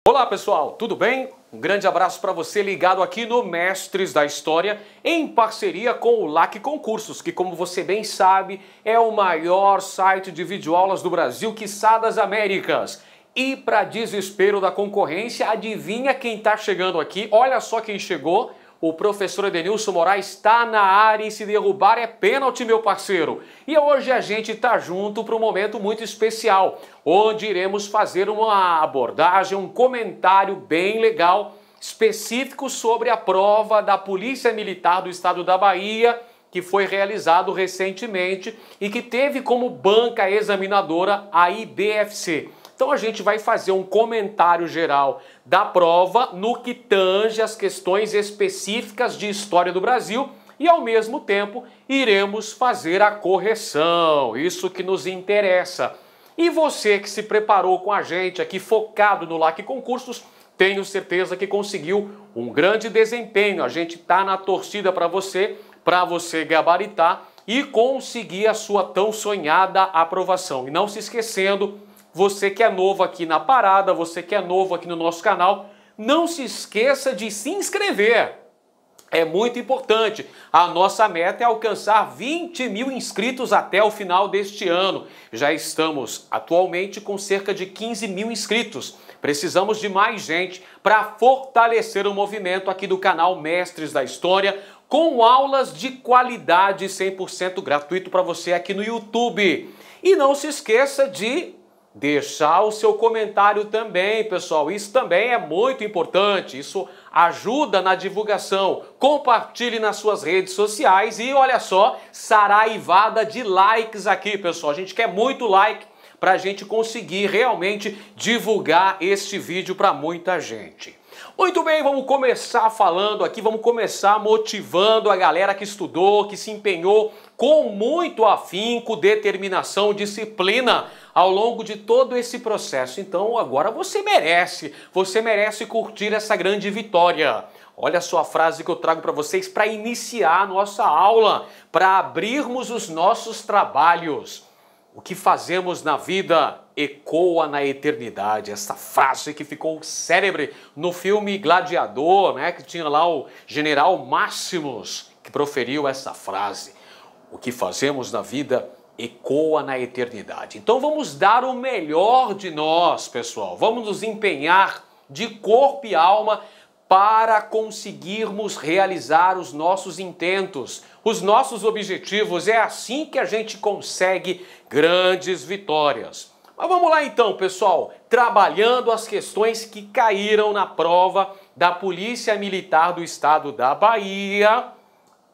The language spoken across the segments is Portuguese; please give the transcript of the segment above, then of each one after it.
Olá pessoal, tudo bem? Um grande abraço para você ligado aqui no Mestres da História, em parceria com o LAC Concursos, que como você bem sabe, é o maior site de videoaulas do Brasil, quiçá das Américas. E para desespero da concorrência, adivinha quem está chegando aqui? Olha só quem chegou. O professor Edenilson Moraes está na área e se derrubar é pênalti, meu parceiro. E hoje a gente está junto para um momento muito especial, onde iremos fazer uma abordagem, um comentário bem legal, específico sobre a prova da Polícia Militar do Estado da Bahia, que foi realizado recentemente e que teve como banca examinadora a IBFC. Então a gente vai fazer um comentário geral da prova no que tange as questões específicas de história do Brasil e ao mesmo tempo iremos fazer a correção, isso que nos interessa. E você que se preparou com a gente aqui focado no LAC Concursos, tenho certeza que conseguiu um grande desempenho. A gente está na torcida para você gabaritar e conseguir a sua tão sonhada aprovação. E não se esquecendo, você que é novo aqui na parada, você que é novo aqui no nosso canal, não se esqueça de se inscrever. É muito importante. A nossa meta é alcançar 20 mil inscritos até o final deste ano. Já estamos atualmente com cerca de 15 mil inscritos. Precisamos de mais gente para fortalecer o movimento aqui do canal Mestres da História, com aulas de qualidade 100% gratuito para você aqui no YouTube. E não se esqueça de deixar o seu comentário também, pessoal. Isso também é muito importante. Isso ajuda na divulgação. Compartilhe nas suas redes sociais e olha só, saraivada de likes aqui, pessoal. A gente quer muito like para a gente conseguir realmente divulgar este vídeo para muita gente. Muito bem, vamos começar falando aqui, vamos começar motivando a galera que estudou, que se empenhou com muito afinco, determinação, disciplina ao longo de todo esse processo. Então agora você merece curtir essa grande vitória. Olha só a frase que eu trago para vocês para iniciar a nossa aula, para abrirmos os nossos trabalhos. O que fazemos na vida ecoa na eternidade. Essa frase que ficou célebre no filme Gladiador, né? Que tinha lá o general Máximos que proferiu essa frase. O que fazemos na vida ecoa na eternidade. Então vamos dar o melhor de nós, pessoal. Vamos nos empenhar de corpo e alma para conseguirmos realizar os nossos intentos, os nossos objetivos. É assim que a gente consegue grandes vitórias. Mas vamos lá então, pessoal, trabalhando as questões que caíram na prova da Polícia Militar do Estado da Bahia,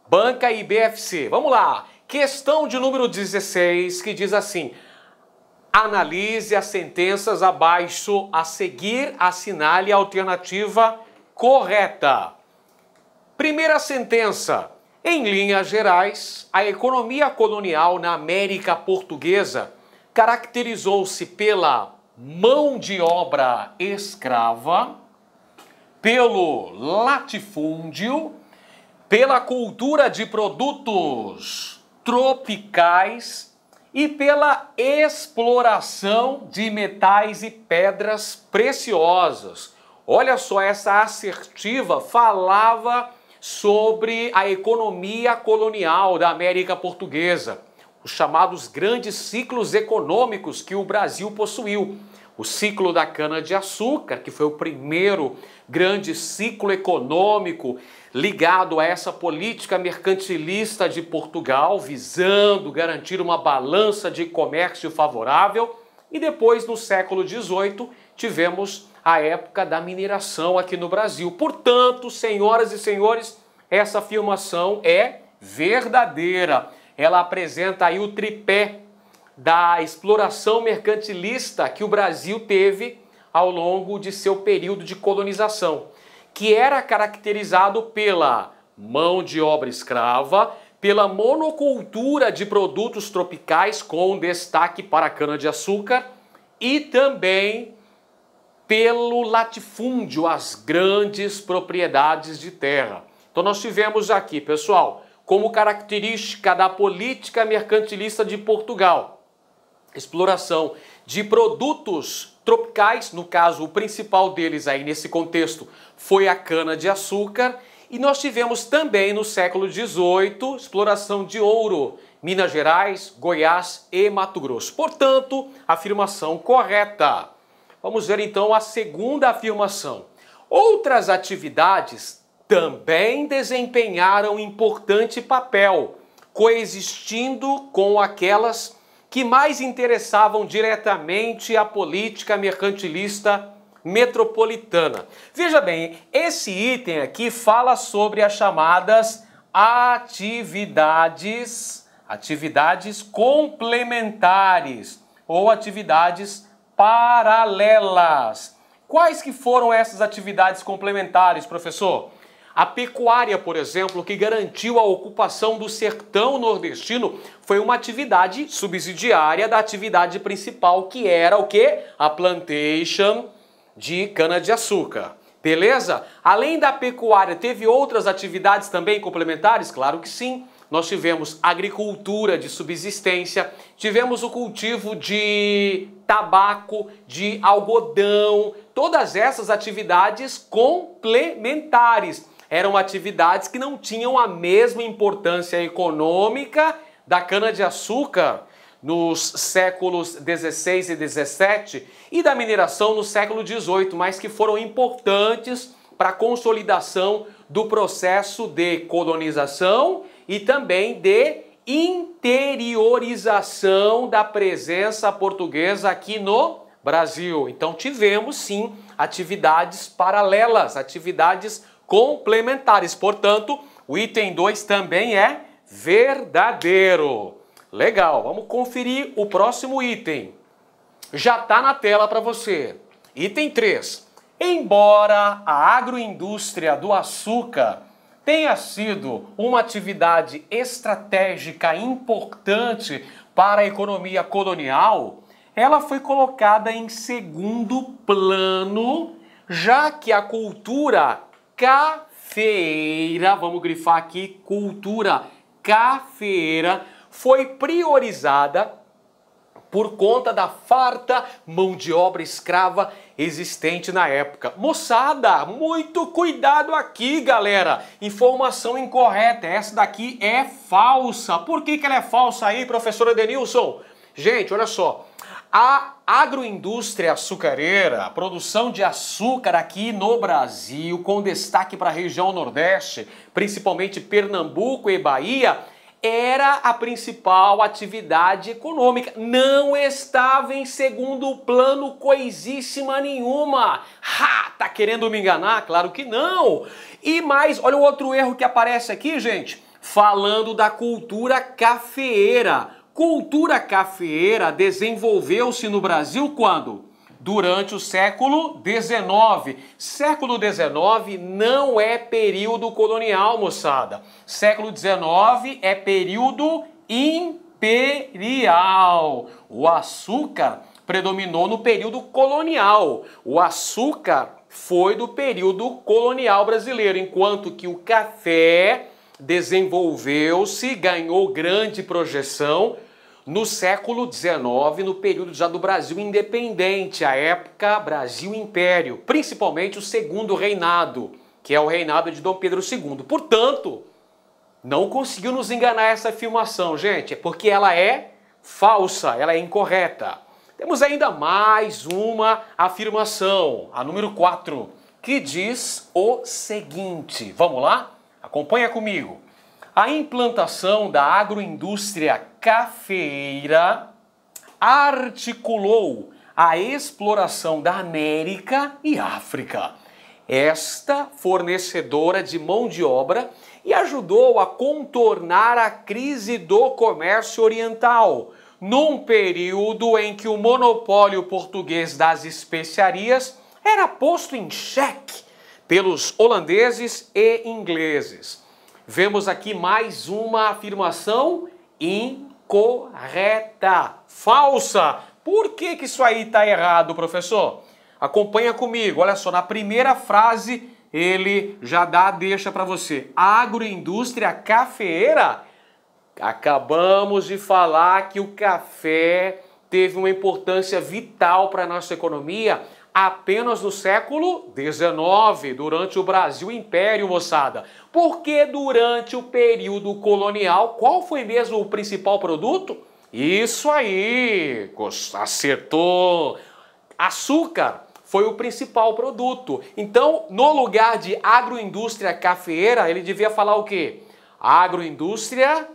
banca IBFC. Vamos lá, questão de número 16, que diz assim: analise as sentenças abaixo, a seguir assinale a alternativa correta. Primeira sentença: em linhas gerais, a economia colonial na América Portuguesa caracterizou-se pela mão de obra escrava, pelo latifúndio, pela cultura de produtos tropicais e pela exploração de metais e pedras preciosas. Olha só, essa assertiva falava sobre a economia colonial da América Portuguesa, os chamados grandes ciclos econômicos que o Brasil possuiu. O ciclo da cana-de-açúcar, que foi o primeiro grande ciclo econômico ligado a essa política mercantilista de Portugal, visando garantir uma balança de comércio favorável. E depois, no século XVIII, tivemos a época da mineração aqui no Brasil. Portanto, senhoras e senhores, essa afirmação é verdadeira. Ela apresenta aí o tripé da exploração mercantilista que o Brasil teve ao longo de seu período de colonização, que era caracterizado pela mão de obra escrava, pela monocultura de produtos tropicais com destaque para a cana-de-açúcar e também pelo latifúndio, as grandes propriedades de terra. Então nós tivemos aqui, pessoal, como característica da política mercantilista de Portugal, exploração de produtos tropicais, no caso o principal deles aí nesse contexto foi a cana-de-açúcar, e nós tivemos também no século XVIII exploração de ouro, Minas Gerais, Goiás e Mato Grosso. Portanto, afirmação correta. Vamos ver então a segunda afirmação. Outras atividades também desempenharam importante papel, coexistindo com aquelas que mais interessavam diretamente a política mercantilista metropolitana. Veja bem, esse item aqui fala sobre as chamadas atividades complementares ou atividades paralelas. Quais que foram essas atividades complementares, professor? A pecuária, por exemplo, que garantiu a ocupação do sertão nordestino, foi uma atividade subsidiária da atividade principal, que era o quê? A plantation de cana-de-açúcar. Beleza? Além da pecuária, teve outras atividades também complementares? Claro que sim. Nós tivemos agricultura de subsistência, tivemos o cultivo de tabaco, de algodão, todas essas atividades complementares. Eram atividades que não tinham a mesma importância econômica da cana-de-açúcar nos séculos 16 e 17 e da mineração no século 18, mas que foram importantes para a consolidação do processo de colonização e também de interiorização da presença portuguesa aqui no Brasil. Então tivemos sim atividades paralelas, atividades complementares. Portanto, o item 2 também é verdadeiro. Legal, vamos conferir o próximo item. Já está na tela para você. Item 3. Embora a agroindústria do açúcar tenha sido uma atividade estratégica importante para a economia colonial, ela foi colocada em segundo plano, já que a cultura cafeeira, vamos grifar aqui, cultura cafeeira, foi priorizada por conta da farta mão de obra escrava existente na época. Moçada, muito cuidado aqui, galera. Informação incorreta, essa daqui é falsa. Por que ela é falsa aí, professor Edenilson? Gente, olha só. A agroindústria açucareira, a produção de açúcar aqui no Brasil, com destaque para a região Nordeste, principalmente Pernambuco e Bahia, era a principal atividade econômica. Não estava em segundo plano coisíssima nenhuma. Ha! Tá querendo me enganar? Claro que não! E mais, olha o outro erro que aparece aqui, gente. Falando da cultura cafeeira. Cultura cafeeira desenvolveu-se no Brasil quando? Durante o século XIX. Século XIX não é período colonial, moçada. Século XIX é período imperial. O açúcar predominou no período colonial. O açúcar foi do período colonial brasileiro, enquanto que o café desenvolveu-se, ganhou grande projeção no século XIX, no período já do Brasil independente, a época Brasil Império, principalmente o segundo reinado, que é o reinado de Dom Pedro II. Portanto, não conseguiu nos enganar essa afirmação, gente, é porque ela é falsa, ela é incorreta. Temos ainda mais uma afirmação, a número 4, que diz o seguinte. Vamos lá? Acompanha comigo. A implantação da agroindústria cafeeira articulou a exploração da América e África. Esta fornecedora de mão de obra e ajudou a contornar a crise do comércio oriental, num período em que o monopólio português das especiarias era posto em xeque pelos holandeses e ingleses. Vemos aqui mais uma afirmação incorreta, falsa. Por que isso aí está errado, professor? Acompanha comigo, olha só, na primeira frase ele já dá a deixa para você. Agroindústria cafeeira? Acabamos de falar que o café teve uma importância vital para a nossa economia apenas no século XIX, durante o Brasil Império, moçada. Porque durante o período colonial, qual foi mesmo o principal produto? Isso aí, acertou! Açúcar foi o principal produto. Então, no lugar de agroindústria cafeeira, ele devia falar o quê? Agroindústria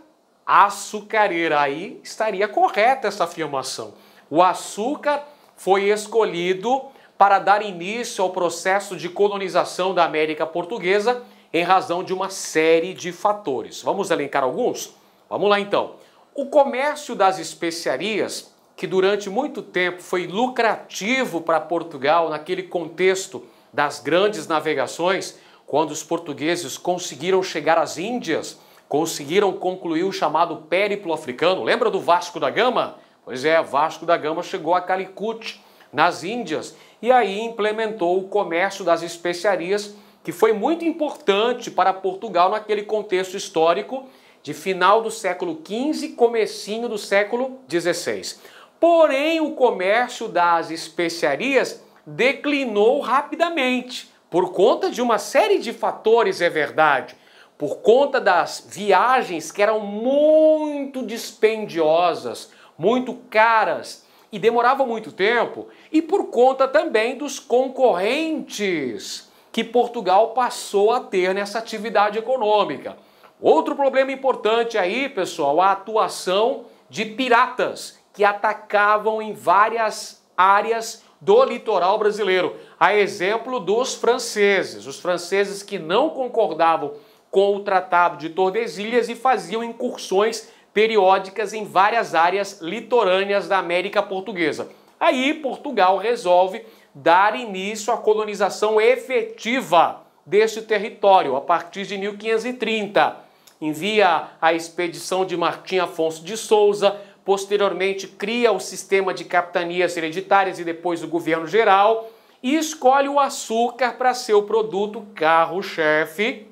açucareira. Aí estaria correta essa afirmação. O açúcar foi escolhido para dar início ao processo de colonização da América Portuguesa em razão de uma série de fatores. Vamos elencar alguns? Vamos lá então. O comércio das especiarias, que durante muito tempo foi lucrativo para Portugal naquele contexto das grandes navegações, quando os portugueses conseguiram chegar às Índias, conseguiram concluir o chamado périplo africano. Lembra do Vasco da Gama? Pois é, Vasco da Gama chegou a Calicut, nas Índias, e aí implementou o comércio das especiarias, que foi muito importante para Portugal naquele contexto histórico de final do século XV, comecinho do século XVI. Porém, o comércio das especiarias declinou rapidamente, por conta de uma série de fatores, é verdade. Por conta das viagens que eram muito dispendiosas, muito caras e demoravam muito tempo, e por conta também dos concorrentes que Portugal passou a ter nessa atividade econômica. Outro problema importante aí, pessoal, a atuação de piratas que atacavam em várias áreas do litoral brasileiro. A exemplo dos franceses. Os franceses que não concordavam com o Tratado de Tordesilhas e faziam incursões periódicas em várias áreas litorâneas da América Portuguesa. Aí Portugal resolve dar início à colonização efetiva deste território a partir de 1530. Envia a expedição de Martim Afonso de Souza, posteriormente cria o sistema de capitanias hereditárias e depois o governo geral e escolhe o açúcar para ser o produto carro-chefe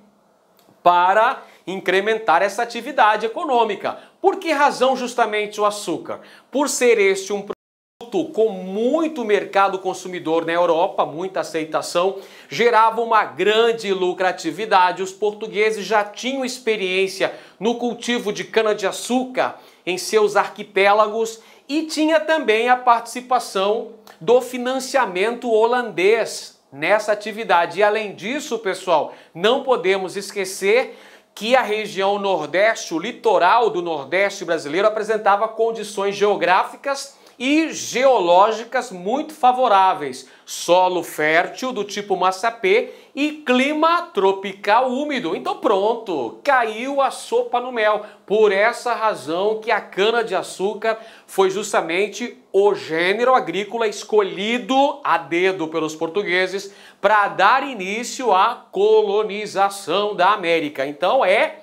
para incrementar essa atividade econômica. Por que razão justamente o açúcar? Por ser este um produto com muito mercado consumidor na Europa, muita aceitação, gerava uma grande lucratividade. Os portugueses já tinham experiência no cultivo de cana-de-açúcar em seus arquipélagos e tinha também a participação do financiamento holandês nessa atividade. E além disso, pessoal, não podemos esquecer que a região Nordeste, o litoral do Nordeste brasileiro, apresentava condições geográficas e geológicas muito favoráveis. Solo fértil do tipo massapê e clima tropical úmido. Então pronto, caiu a sopa no mel. Por essa razão que a cana-de-açúcar foi justamente o gênero agrícola escolhido a dedo pelos portugueses para dar início à colonização da América. Então é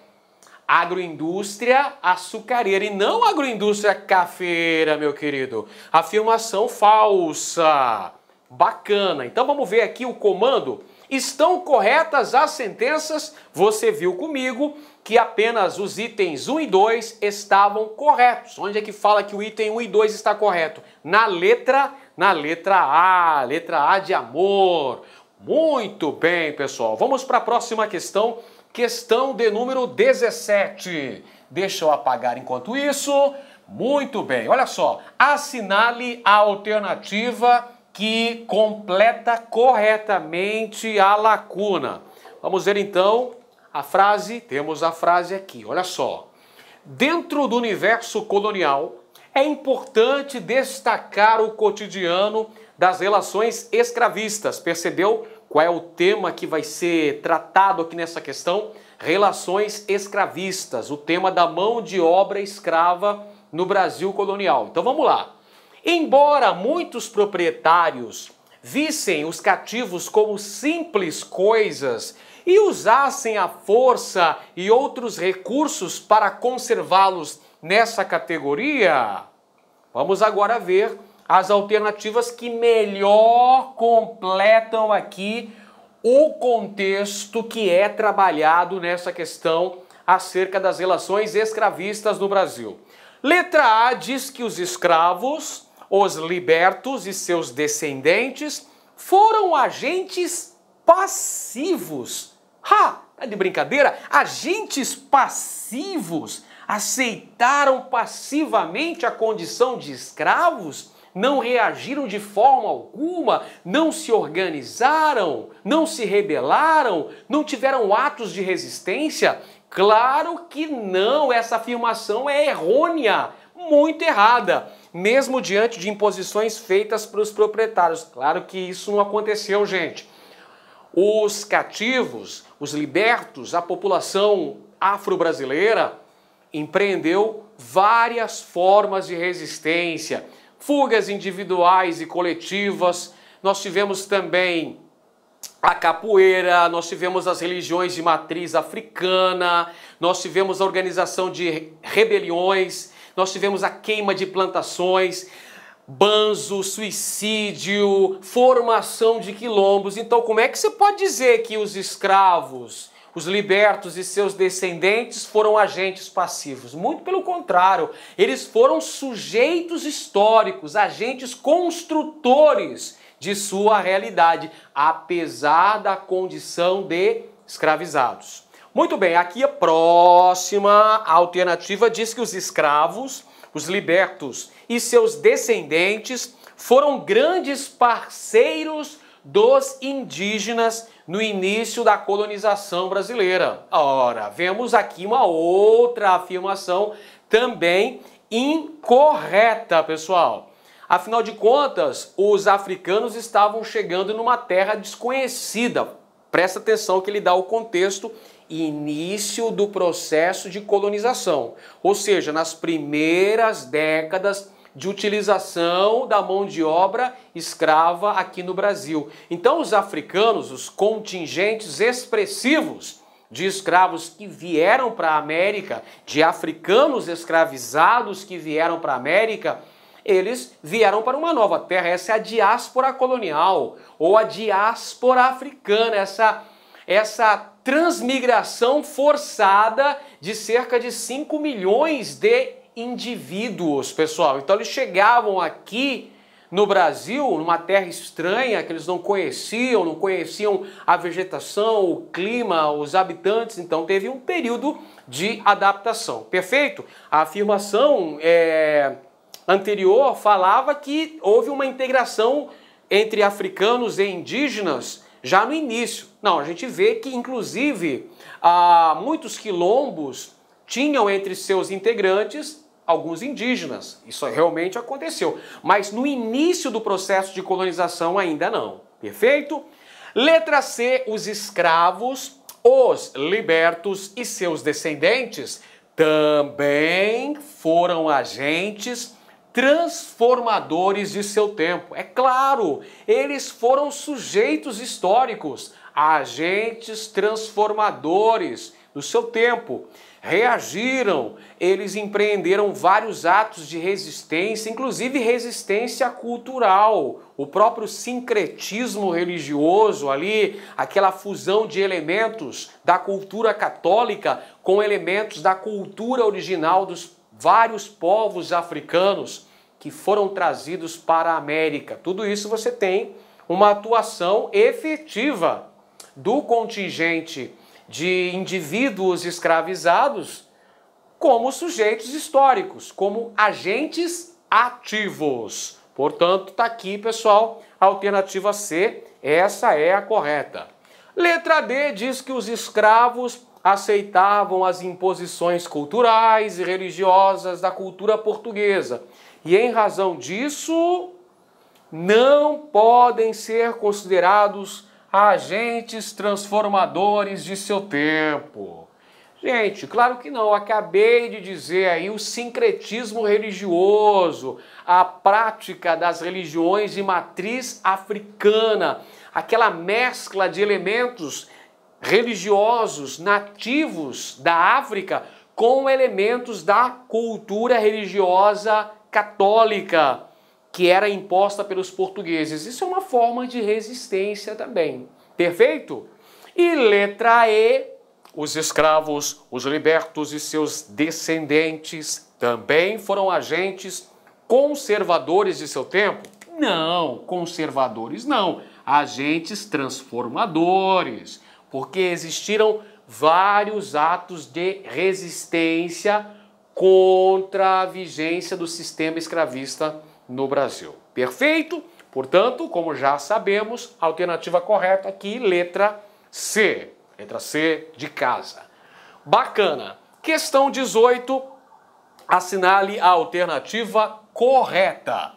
agroindústria açucareira e não agroindústria cafeira, meu querido. Afirmação falsa. Bacana. Então vamos ver aqui o comando. Estão corretas as sentenças? Você viu comigo que apenas os itens 1 e 2 estavam corretos. Onde é que fala que o item 1 e 2 está correto? Na letra A. Letra A de amor. Muito bem, pessoal. Vamos para a próxima questão. Questão de número 17. Deixa eu apagar enquanto isso. Muito bem. Olha só. Assinale a alternativa que completa corretamente a lacuna. Vamos ver então a frase. Temos a frase aqui, olha só. Dentro do universo colonial, é importante destacar o cotidiano das relações escravistas. Percebeu qual é o tema que vai ser tratado aqui nessa questão? Relações escravistas, o tema da mão de obra escrava no Brasil colonial. Então vamos lá. Embora muitos proprietários vissem os cativos como simples coisas e usassem a força e outros recursos para conservá-los nessa categoria, vamos agora ver as alternativas que melhor completam aqui o contexto que é trabalhado nessa questão acerca das relações escravistas no Brasil. Letra A diz que os escravos os libertos e seus descendentes foram agentes passivos. É de brincadeira? Agentes passivos aceitaram passivamente a condição de escravos? Não reagiram de forma alguma, não se organizaram, não se rebelaram, não tiveram atos de resistência? Claro que não, essa afirmação é errônea, muito errada, mesmo diante de imposições feitas para os proprietários. Claro que isso não aconteceu, gente. Os cativos, os libertos, a população afro-brasileira empreendeu várias formas de resistência, fugas individuais e coletivas. Nós tivemos também a capoeira, nós tivemos as religiões de matriz africana, nós tivemos a organização de rebeliões, nós tivemos a queima de plantações, banzo, suicídio, formação de quilombos. Então, como é que você pode dizer que os escravos, os libertos e seus descendentes foram agentes passivos? Muito pelo contrário, eles foram sujeitos históricos, agentes construtores de sua realidade, apesar da condição de escravizados. Muito bem, aqui a próxima alternativa diz que os escravos, os libertos e seus descendentes foram grandes parceiros dos indígenas no início da colonização brasileira. Ora, vemos aqui uma outra afirmação também incorreta, pessoal. Afinal de contas, os africanos estavam chegando numa terra desconhecida. Presta atenção que ele dá o contexto: início do processo de colonização, ou seja, nas primeiras décadas de utilização da mão de obra escrava aqui no Brasil. Então os africanos, os contingentes expressivos de escravos que vieram para a América, de africanos escravizados que vieram para a América, eles vieram para uma nova terra. Essa é a diáspora colonial, ou a diáspora africana, essa transmigração forçada de cerca de 5 milhões de indivíduos, pessoal. Então eles chegavam aqui no Brasil, numa terra estranha que eles não conheciam a vegetação, o clima, os habitantes. Então teve um período de adaptação. Perfeito? A afirmação anterior falava que houve uma integração entre africanos e indígenas já no início. Não, a gente vê que, inclusive, muitos quilombos tinham entre seus integrantes alguns indígenas. Isso realmente aconteceu. Mas no início do processo de colonização ainda não. Perfeito? Letra C, os escravos, os libertos e seus descendentes também foram agentes transformadores de seu tempo. É claro, eles foram sujeitos históricos, agentes transformadores do seu tempo. Reagiram, eles empreenderam vários atos de resistência, inclusive resistência cultural, o próprio sincretismo religioso ali, aquela fusão de elementos da cultura católica com elementos da cultura original dos vários povos africanos que foram trazidos para a América. Tudo isso você tem uma atuação efetiva do contingente de indivíduos escravizados como sujeitos históricos, como agentes ativos. Portanto, está aqui, pessoal, a alternativa C, essa é a correta. Letra D diz que os escravos aceitavam as imposições culturais e religiosas da cultura portuguesa e, em razão disso, não podem ser considerados agentes transformadores de seu tempo. Gente, claro que não. Acabei de dizer aí o sincretismo religioso, a prática das religiões de matriz africana, aquela mescla de elementos religiosos nativos da África com elementos da cultura religiosa católica que era imposta pelos portugueses. Isso é uma forma de resistência também. Perfeito? E letra E, os escravos, os libertos e seus descendentes também foram agentes conservadores de seu tempo? Não, conservadores não. Agentes transformadores, porque existiram vários atos de resistência contra a vigência do sistema escravista no Brasil. Perfeito? Portanto, como já sabemos, a alternativa correta aqui, letra C. Letra C de casa. Bacana. Questão 18, assinale a alternativa correta.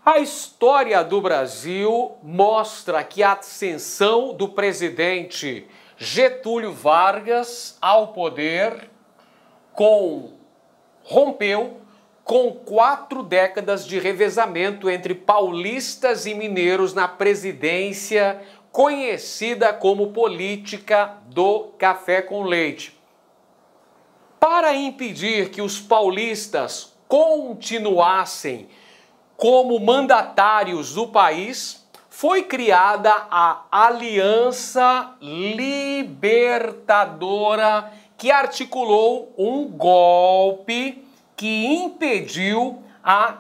A história do Brasil mostra que a ascensão do presidente Getúlio Vargas ao poder rompeu com 4 décadas de revezamento entre paulistas e mineiros na presidência, conhecida como política do café com leite. Para impedir que os paulistas continuassem como mandatários do país, foi criada a Aliança Libertadora, que articulou um golpe que impediu a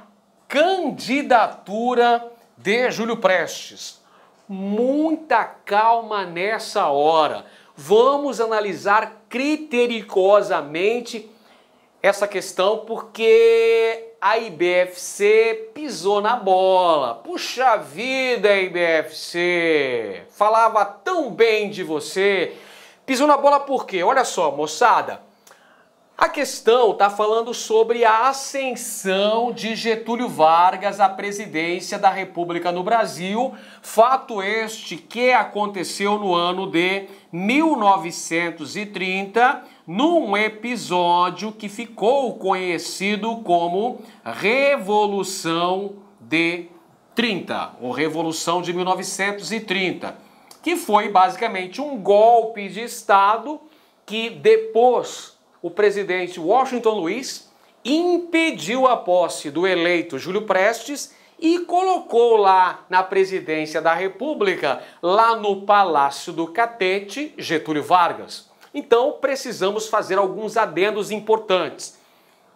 candidatura de Júlio Prestes. Muita calma nessa hora. Vamos analisar criteriosamente essa questão, porque a IBFC pisou na bola. Puxa vida, IBFC! Falava tão bem de você. Pisou na bola por quê? Olha só, moçada. A questão está falando sobre a ascensão de Getúlio Vargas à presidência da República no Brasil, fato este que aconteceu no ano de 1930, num episódio que ficou conhecido como Revolução de 30, ou Revolução de 1930, que foi basicamente um golpe de Estado que depois o presidente Washington Luiz impediu a posse do eleito Júlio Prestes e colocou lá na presidência da República, lá no Palácio do Catete, Getúlio Vargas. Então precisamos fazer alguns adendos importantes.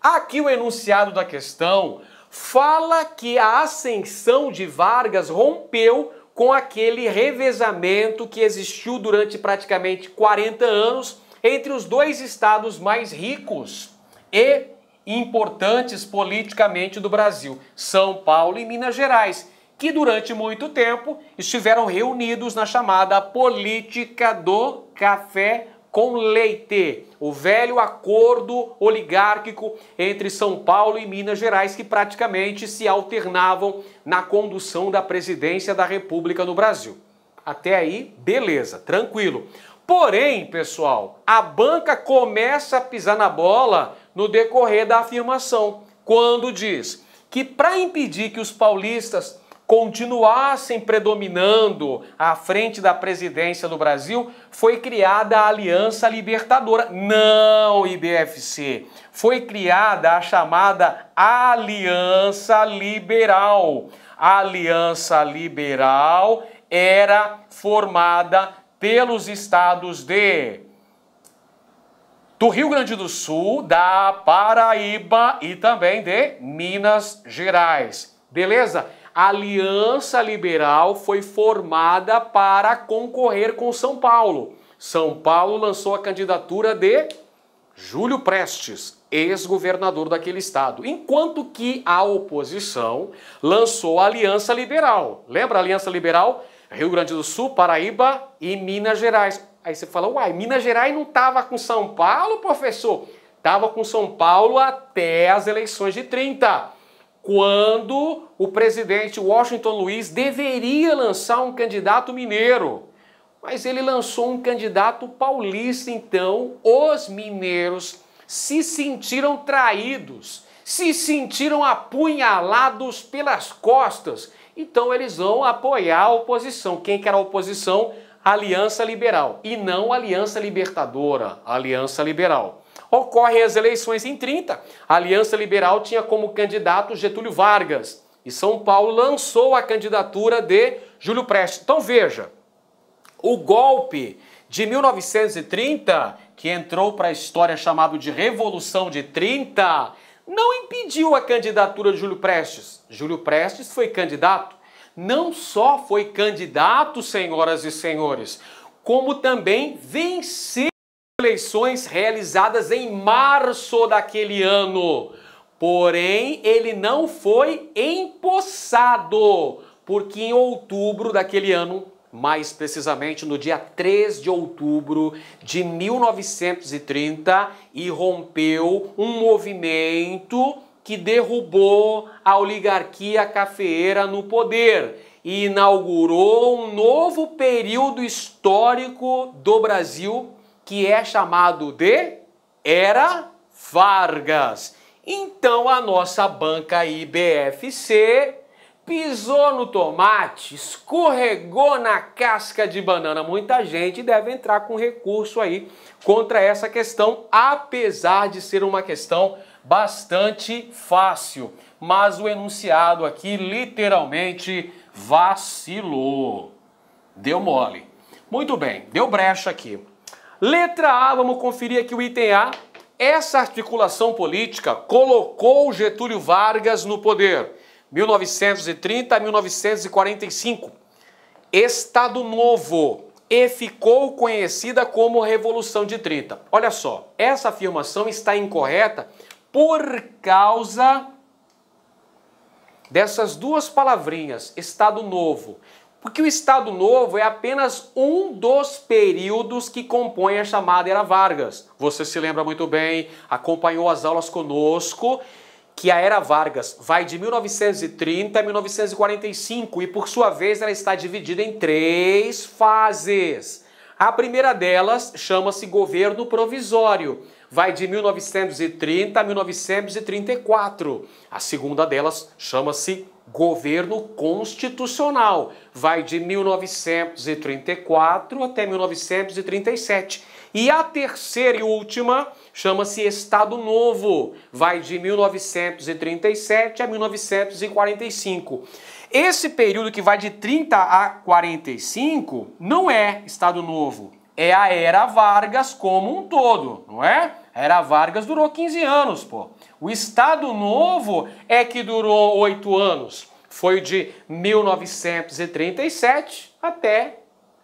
Aqui o enunciado da questão fala que a ascensão de Vargas rompeu com aquele revezamento que existiu durante praticamente 40 anos entre os dois estados mais ricos e importantes politicamente do Brasil, São Paulo e Minas Gerais, que durante muito tempo estiveram reunidos na chamada política do café com leite, o velho acordo oligárquico entre São Paulo e Minas Gerais, que praticamente se alternavam na condução da presidência da República no Brasil. Até aí, beleza, tranquilo. Porém, pessoal, a banca começa a pisar na bola no decorrer da afirmação, quando diz que para impedir que os paulistas continuassem predominando à frente da presidência do Brasil, foi criada a Aliança Libertadora. Não, IBFC, foi criada a chamada Aliança Liberal. A Aliança Liberal era formada pelos estados do Rio Grande do Sul, da Paraíba e também de Minas Gerais. Beleza? A Aliança Liberal foi formada para concorrer com São Paulo. São Paulo lançou a candidatura de Júlio Prestes, ex-governador daquele estado, enquanto que a oposição lançou a Aliança Liberal. Lembra a Aliança Liberal? Rio Grande do Sul, Paraíba e Minas Gerais. Aí você fala, uai, Minas Gerais não estava com São Paulo, professor? Estava com São Paulo até as eleições de 30, quando o presidente Washington Luiz deveria lançar um candidato mineiro. Mas ele lançou um candidato paulista, então os mineiros se sentiram traídos, se sentiram apunhalados pelas costas. Então eles vão apoiar a oposição. Quem que era a oposição? Aliança Liberal. E não Aliança Libertadora, Aliança Liberal. Ocorrem as eleições em 30. A Aliança Liberal tinha como candidato Getúlio Vargas. E São Paulo lançou a candidatura de Júlio Prestes. Então veja, o golpe de 1930, que entrou para a história chamado de Revolução de 30, não impediu a candidatura de Júlio Prestes. Júlio Prestes foi candidato. Não só foi candidato, senhoras e senhores, como também venceu eleições realizadas em março daquele ano. Porém, ele não foi empossado, porque em outubro daquele ano, mais precisamente no dia 3 de outubro de 1930, irrompeu um movimento que derrubou a oligarquia cafeeira no poder e inaugurou um novo período histórico do Brasil, que é chamado de Era Vargas. Então a nossa banca IBFC pisou no tomate, escorregou na casca de banana. Muita gente deve entrar com recurso aí contra essa questão, apesar de ser uma questão bastante fácil. Mas o enunciado aqui literalmente vacilou. Deu mole. Muito bem, deu brecha aqui. Letra A, vamos conferir aqui o item A. Essa articulação política colocou Getúlio Vargas no poder. 1930 a 1945. Estado Novo. E ficou conhecida como Revolução de 30. Olha só, essa afirmação está incorreta por causa dessas duas palavrinhas, Estado Novo. Porque o Estado Novo é apenas um dos períodos que compõem a chamada Era Vargas. Você se lembra muito bem, acompanhou as aulas conosco, que a Era Vargas vai de 1930 a 1945 e, por sua vez, ela está dividida em 3 fases. A primeira delas chama-se Governo Provisório, vai de 1930 a 1934. A segunda delas chama-se Governo Constitucional, vai de 1934 até 1937. E a terceira e última chama-se Estado Novo, vai de 1937 a 1945. Esse período que vai de 30 a 45 não é Estado Novo, é a Era Vargas como um todo, não é? A Era Vargas durou 15 anos, pô. O Estado Novo é que durou 8 anos. Foi de 1937 até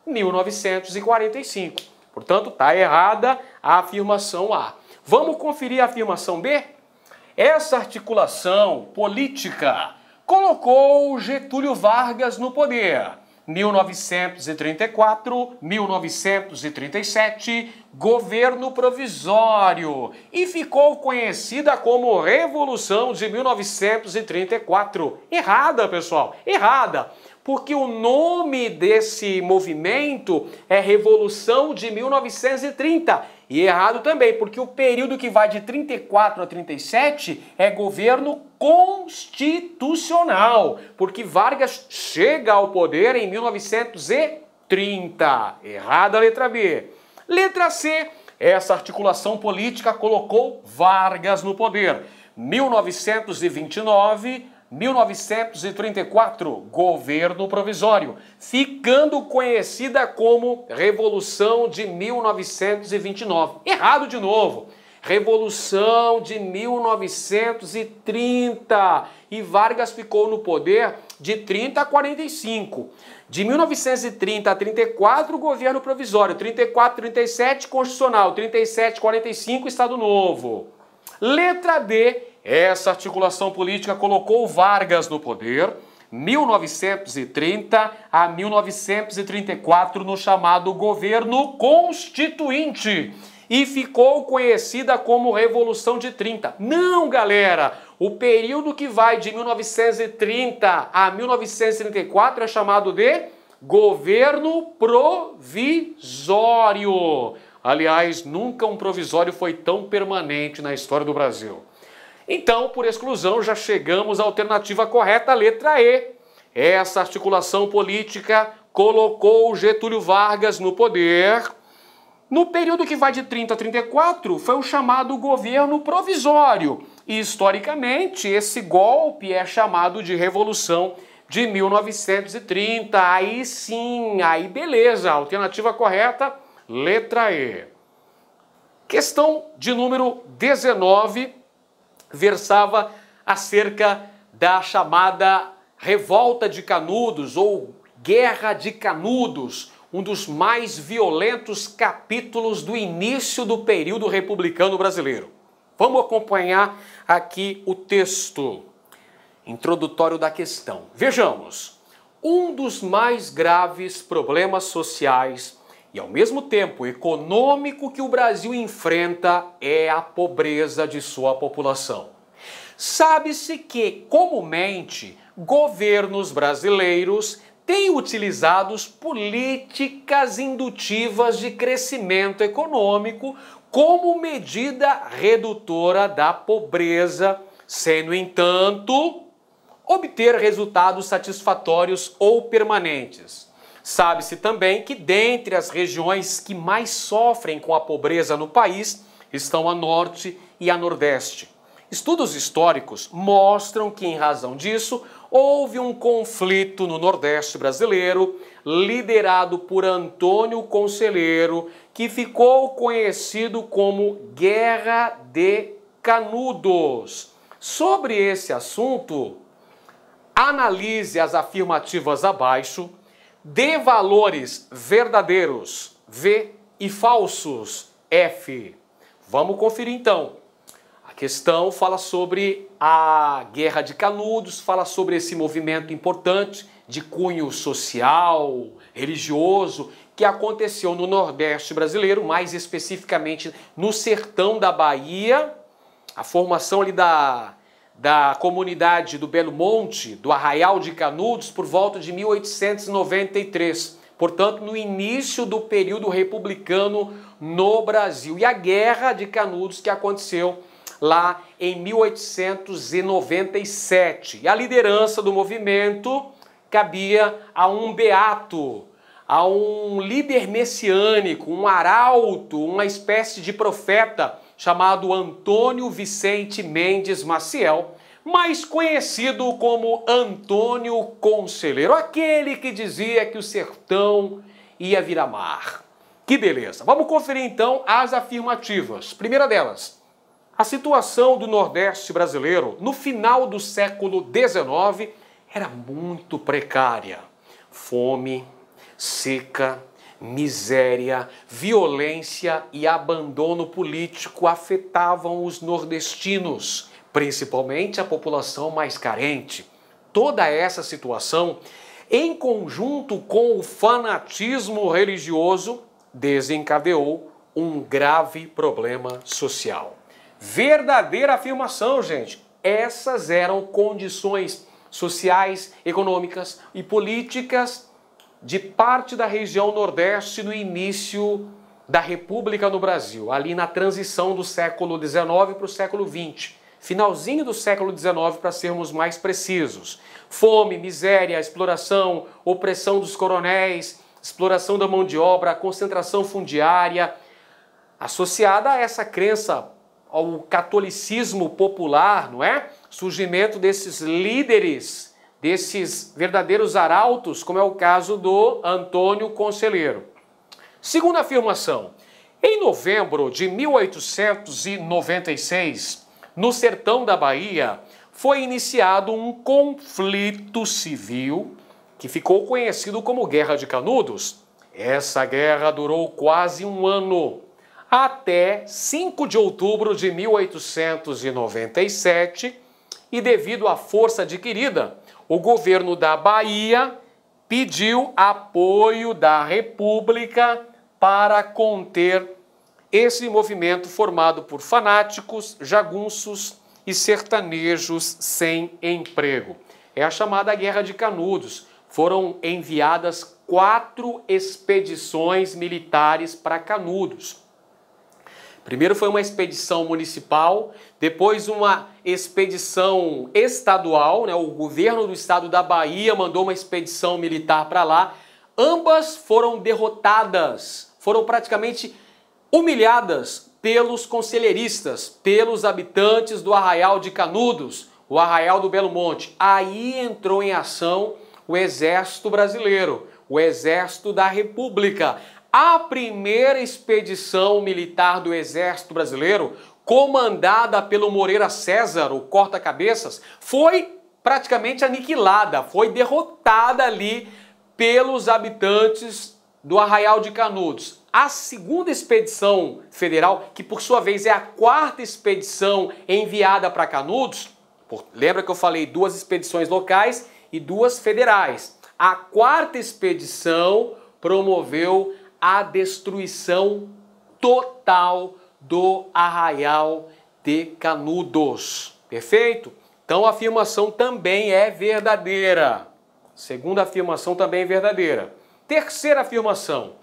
1945. Portanto, está errada a afirmação A. Vamos conferir a afirmação B? Essa articulação política colocou Getúlio Vargas no poder. 1934, 1937, governo provisório, e ficou conhecida como Revolução de 1934. Errada, pessoal, errada, porque o nome desse movimento é Revolução de 1930. E errado também, porque o período que vai de 34 a 37 é governo constitucional, porque Vargas chega ao poder em 1930. Errada a letra B. Letra C, essa articulação política colocou Vargas no poder. 1929, 1934, governo provisório, ficando conhecida como Revolução de 1929. Errado de novo. Revolução de 1930. E Vargas ficou no poder de 30 a 45. De 1930 a 34, governo provisório. 34, 37, constitucional. 37, 45, Estado Novo. Letra D. Essa articulação política colocou Vargas no poder, 1930 a 1934, no chamado governo constituinte, e ficou conhecida como Revolução de 30. Não, galera! O período que vai de 1930 a 1934 é chamado de governo provisório. Aliás, nunca um provisório foi tão permanente na história do Brasil. Então, por exclusão, já chegamos à alternativa correta, letra E. Essa articulação política colocou Getúlio Vargas no poder. No período que vai de 30 a 34, foi o chamado governo provisório. E, historicamente, esse golpe é chamado de Revolução de 1930. Aí sim, aí beleza. Alternativa correta, letra E. Questão de número 19. versava acerca da chamada Revolta de Canudos ou Guerra de Canudos, um dos mais violentos capítulos do início do período republicano brasileiro. Vamos acompanhar aqui o texto introdutório da questão. Vejamos, um dos mais graves problemas sociais e, ao mesmo tempo, econômico que o Brasil enfrenta é a pobreza de sua população. Sabe-se que, comumente, governos brasileiros têm utilizado políticas indutivas de crescimento econômico como medida redutora da pobreza, sem, no entanto, obter resultados satisfatórios ou permanentes. Sabe-se também que dentre as regiões que mais sofrem com a pobreza no país estão a Norte e a Nordeste. Estudos históricos mostram que, em razão disso, houve um conflito no Nordeste brasileiro, liderado por Antônio Conselheiro, que ficou conhecido como Guerra de Canudos. Sobre esse assunto, analise as afirmativas abaixo, dê valores verdadeiros, V, e falsos, F. Vamos conferir então. A questão fala sobre a Guerra de Canudos, fala sobre esse movimento importante de cunho social, religioso, que aconteceu no Nordeste brasileiro, mais especificamente no sertão da Bahia, a formação ali da comunidade do Belo Monte, do Arraial de Canudos, por volta de 1893. Portanto, no início do período republicano no Brasil. E a Guerra de Canudos que aconteceu lá em 1897. E a liderança do movimento cabia a um beato, a um líder messiânico, um arauto, uma espécie de profeta chamado Antônio Vicente Mendes Maciel, mais conhecido como Antônio Conselheiro, aquele que dizia que o sertão ia virar mar. Que beleza! Vamos conferir então as afirmativas. Primeira delas, a situação do Nordeste brasileiro no final do século XIX era muito precária. Fome, seca, miséria, violência e abandono político afetavam os nordestinos, principalmente a população mais carente. Toda essa situação, em conjunto com o fanatismo religioso, desencadeou um grave problema social. Verdadeira afirmação, gente. Essas eram condições sociais, econômicas e políticas de parte da região Nordeste no início da República no Brasil, ali na transição do século XIX para o século XX, finalzinho do século XIX para sermos mais precisos. Fome, miséria, exploração, opressão dos coronéis, exploração da mão de obra, concentração fundiária, associada a essa crença ao catolicismo popular, não é? Surgimento desses líderes, desses verdadeiros arautos, como é o caso do Antônio Conselheiro. Segunda afirmação, em novembro de 1896, no sertão da Bahia, foi iniciado um conflito civil que ficou conhecido como Guerra de Canudos. Essa guerra durou quase um ano, até 5 de outubro de 1897, e devido à força adquirida, o governo da Bahia pediu apoio da República para conter esse movimento formado por fanáticos, jagunços e sertanejos sem emprego. É a chamada Guerra de Canudos. Foram enviadas 4 expedições militares para Canudos. Primeiro foi uma expedição municipal, depois uma expedição estadual, né? O governo do estado da Bahia mandou uma expedição militar para lá. Ambas foram derrotadas, foram praticamente humilhadas pelos conselheiristas, pelos habitantes do Arraial de Canudos, o Arraial do Belo Monte. Aí entrou em ação o Exército Brasileiro, o Exército da República. A primeira expedição militar do Exército Brasileiro comandada pelo Moreira César, o corta-cabeças, foi praticamente aniquilada, foi derrotada ali pelos habitantes do Arraial de Canudos. A segunda expedição federal, que por sua vez é a quarta expedição enviada para Canudos, lembra que eu falei 2 expedições locais e 2 federais. A quarta expedição promoveu a destruição total do Arraial de Canudos. Perfeito? Então a afirmação também é verdadeira. Segunda afirmação também é verdadeira. Terceira afirmação.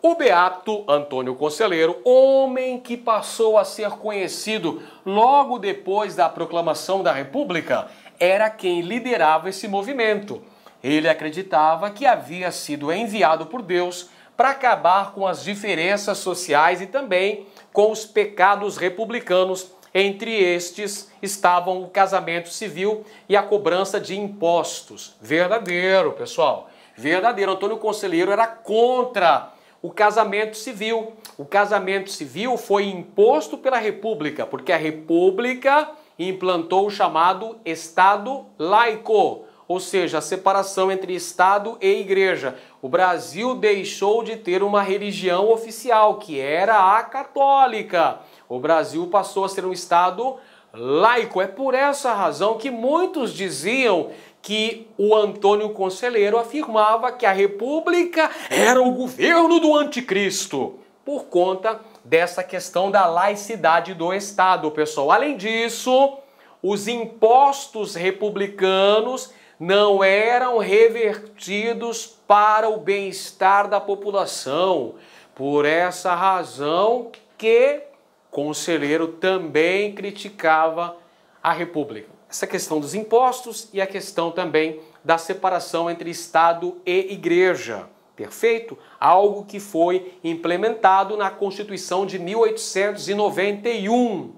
O beato Antônio Conselheiro, homem que passou a ser conhecido logo depois da proclamação da República, era quem liderava esse movimento. Ele acreditava que havia sido enviado por Deus para acabar com as diferenças sociais e também com os pecados republicanos. Entre estes estavam o casamento civil e a cobrança de impostos. Verdadeiro, pessoal. Verdadeiro. Antônio Conselheiro era contra o casamento civil. O casamento civil foi imposto pela República, porque a República implantou o chamado Estado laico, ou seja, a separação entre Estado e Igreja. O Brasil deixou de ter uma religião oficial, que era a católica. O Brasil passou a ser um Estado laico. É por essa razão que muitos diziam que o Antônio Conselheiro afirmava que a República era o governo do anticristo, por conta dessa questão da laicidade do Estado, pessoal. Além disso, os impostos republicanos não eram revertidos para o bem-estar da população. Por essa razão que Conselheiro também criticava a República. Essa questão dos impostos e a questão também da separação entre Estado e Igreja. Perfeito? Algo que foi implementado na Constituição de 1891.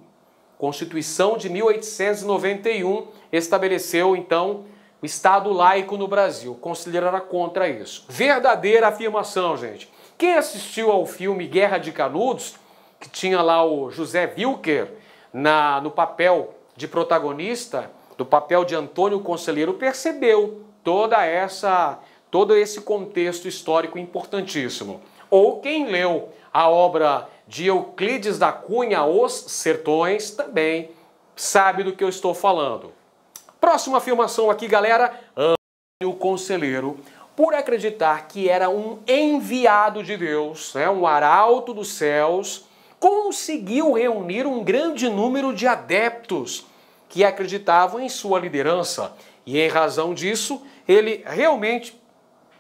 Constituição de 1891 estabeleceu, então, o Estado laico no Brasil. O Conselheiro era contra isso. Verdadeira afirmação, gente. Quem assistiu ao filme Guerra de Canudos, que tinha lá o José Wilker no papel de protagonista, do papel de Antônio Conselheiro, percebeu todo esse contexto histórico importantíssimo. Ou quem leu a obra de Euclides da Cunha, Os Sertões, também sabe do que eu estou falando. Próxima afirmação aqui, galera. Antônio Conselheiro, por acreditar que era um enviado de Deus, um arauto dos céus, conseguiu reunir um grande número de adeptos que acreditavam em sua liderança. E em razão disso, ele realmente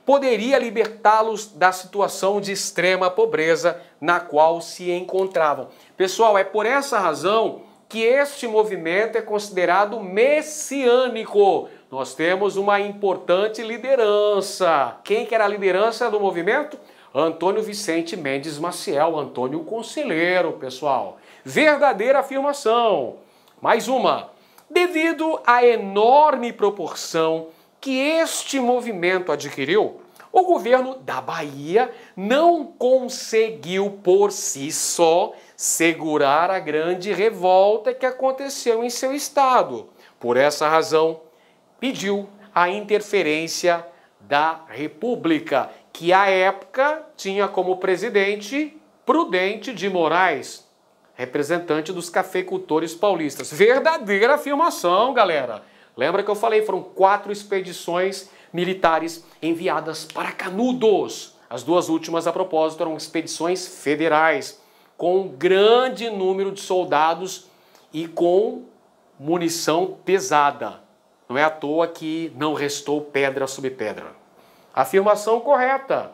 poderia libertá-los da situação de extrema pobreza na qual se encontravam. Pessoal, é por essa razão que este movimento é considerado messiânico. Nós temos uma importante liderança. Quem que era a liderança do movimento? Antônio Vicente Mendes Maciel, Antônio Conselheiro, pessoal. Verdadeira afirmação. Mais uma. Devido à enorme proporção que este movimento adquiriu, o governo da Bahia não conseguiu por si só segurar a grande revolta que aconteceu em seu estado. Por essa razão, pediu a interferência da República, que à época tinha como presidente Prudente de Moraes, representante dos cafeicultores paulistas. Verdadeira afirmação, galera. Lembra que eu falei, foram 4 expedições militares enviadas para Canudos. As 2 últimas, a propósito, eram expedições federais, com um grande número de soldados e com munição pesada. Não é à toa que não restou pedra sobre pedra. Afirmação correta.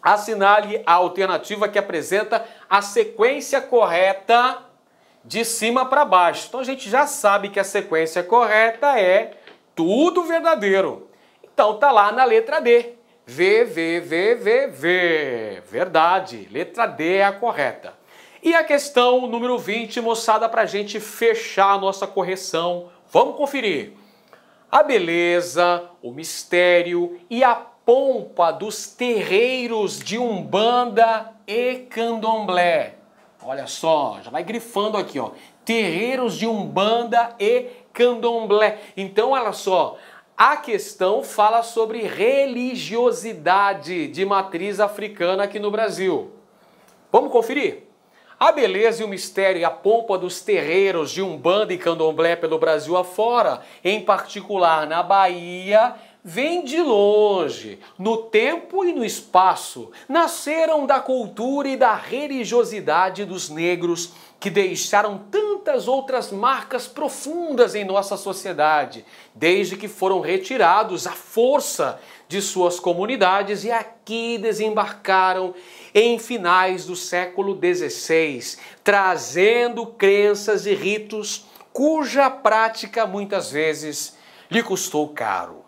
Assinale a alternativa que apresenta a sequência correta de cima para baixo. Então a gente já sabe que a sequência correta é tudo verdadeiro. Então tá lá na letra D. V. Verdade. Letra D é a correta. E a questão número 20, moçada, para a gente fechar a nossa correção. Vamos conferir. A beleza, o mistério e a pompa dos terreiros de Umbanda e Candomblé. Olha só, já vai grifando aqui, ó. Terreiros de Umbanda e Candomblé. Então, olha só, a questão fala sobre religiosidade de matriz africana aqui no Brasil. Vamos conferir? A beleza e o mistério e a pompa dos terreiros de Umbanda e Candomblé pelo Brasil afora, em particular na Bahia, vem de longe, no tempo e no espaço. Nasceram da cultura e da religiosidade dos negros que deixaram tantas outras marcas profundas em nossa sociedade, desde que foram retirados à força de suas comunidades e aqui desembarcaram em finais do século XVI, trazendo crenças e ritos cuja prática muitas vezes lhe custou caro.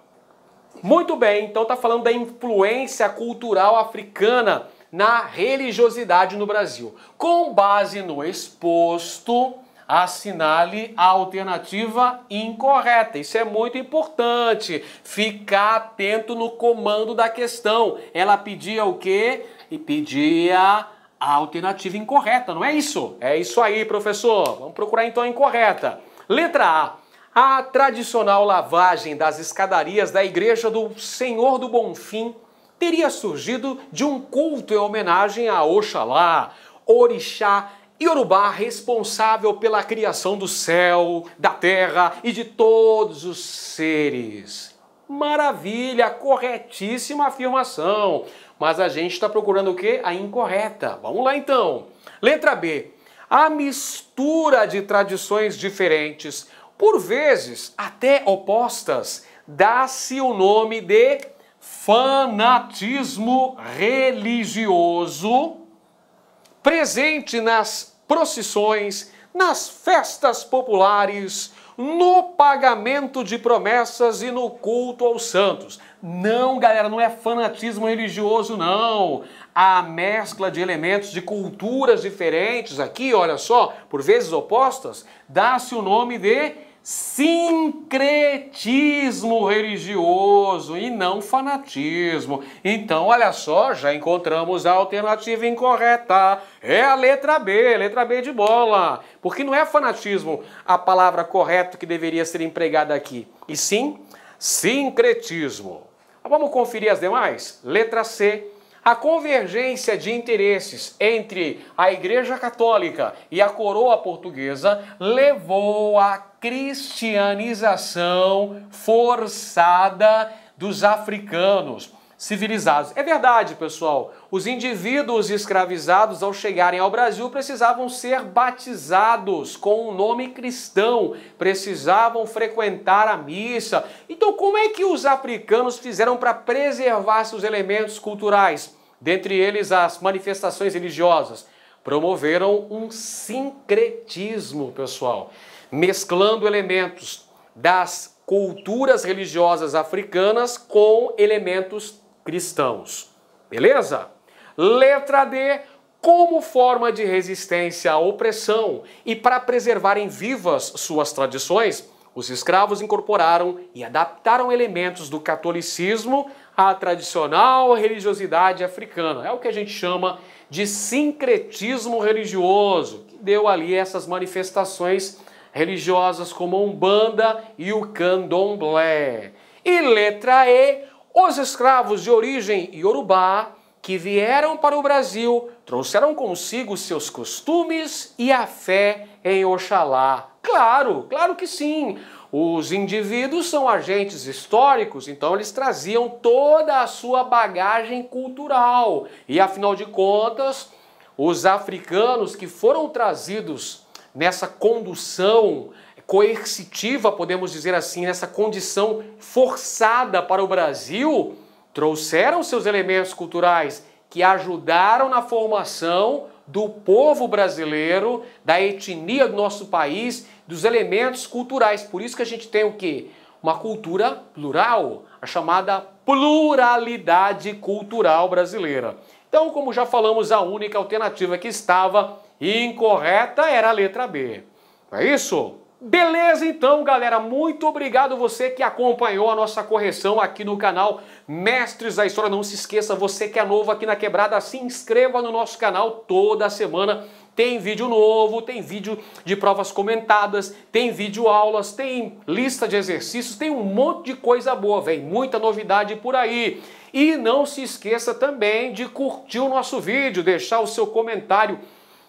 Muito bem, então está falando da influência cultural africana na religiosidade no Brasil. Com base no exposto, assinale a alternativa incorreta. Isso é muito importante. Ficar atento no comando da questão. Ela pedia o quê? E pedia a alternativa incorreta, não é isso? É isso aí, professor. Vamos procurar então a incorreta. Letra A. A tradicional lavagem das escadarias da Igreja do Senhor do Bonfim teria surgido de um culto em homenagem a Oxalá, orixá iorubá responsável pela criação do céu, da terra e de todos os seres. Maravilha, corretíssima afirmação. Mas a gente está procurando o quê? A incorreta. Vamos lá então. Letra B. A mistura de tradições diferentes, por vezes até opostas, dá-se o nome de fanatismo religioso, presente nas procissões, nas festas populares, no pagamento de promessas e no culto aos santos. Não, galera, não é fanatismo religioso, não. A mescla de elementos de culturas diferentes aqui, olha só, por vezes opostas, dá-se o nome de sincretismo religioso e não fanatismo. Então, olha só, já encontramos a alternativa incorreta. É a letra B de bola. Porque não é fanatismo a palavra correta que deveria ser empregada aqui, e sim sincretismo. Vamos conferir as demais? Letra C. A convergência de interesses entre a Igreja Católica e a coroa portuguesa levou à cristianização forçada dos africanos civilizados. É verdade, pessoal. Os indivíduos escravizados, ao chegarem ao Brasil, precisavam ser batizados com um nome cristão, precisavam frequentar a missa. Então, como é que os africanos fizeram para preservar seus elementos culturais? Dentre eles, as manifestações religiosas. Promoveram um sincretismo, pessoal, mesclando elementos das culturas religiosas africanas com elementos cristãos. Beleza? Letra D. Como forma de resistência à opressão e para preservarem vivas suas tradições, os escravos incorporaram e adaptaram elementos do catolicismo à tradicional religiosidade africana. É o que a gente chama de sincretismo religioso, que deu ali essas manifestações religiosas como a Umbanda e o Candomblé. E letra E. Os escravos de origem iorubá que vieram para o Brasil trouxeram consigo seus costumes e a fé em Oxalá. Claro, claro que sim. Os indivíduos são agentes históricos, então eles traziam toda a sua bagagem cultural. E afinal de contas, os africanos que foram trazidos nessa condução coercitiva, podemos dizer assim, nessa condição forçada para o Brasil, trouxeram seus elementos culturais que ajudaram na formação do povo brasileiro, da etnia do nosso país, dos elementos culturais. Por isso que a gente tem o quê? Uma cultura plural, a chamada pluralidade cultural brasileira. Então, como já falamos, a única alternativa que estava incorreta era a letra B. Não é isso? Beleza então, galera, muito obrigado você que acompanhou a nossa correção aqui no canal Mestres da História. Não se esqueça, você que é novo aqui na Quebrada, se inscreva no nosso canal toda semana. tem vídeo novo, tem vídeo de provas comentadas, tem vídeo aulas, tem lista de exercícios, tem um monte de coisa boa, vem muita novidade por aí. E não se esqueça também de curtir o nosso vídeo, deixar o seu comentário,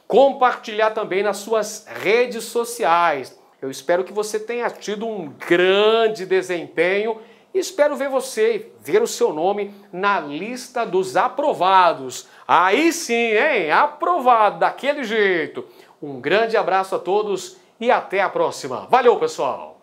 compartilhar também nas suas redes sociais. Eu espero que você tenha tido um grande desempenho e espero ver o seu nome na lista dos aprovados. Aí sim, hein? Aprovado, daquele jeito. Um grande abraço a todos e até a próxima. Valeu, pessoal!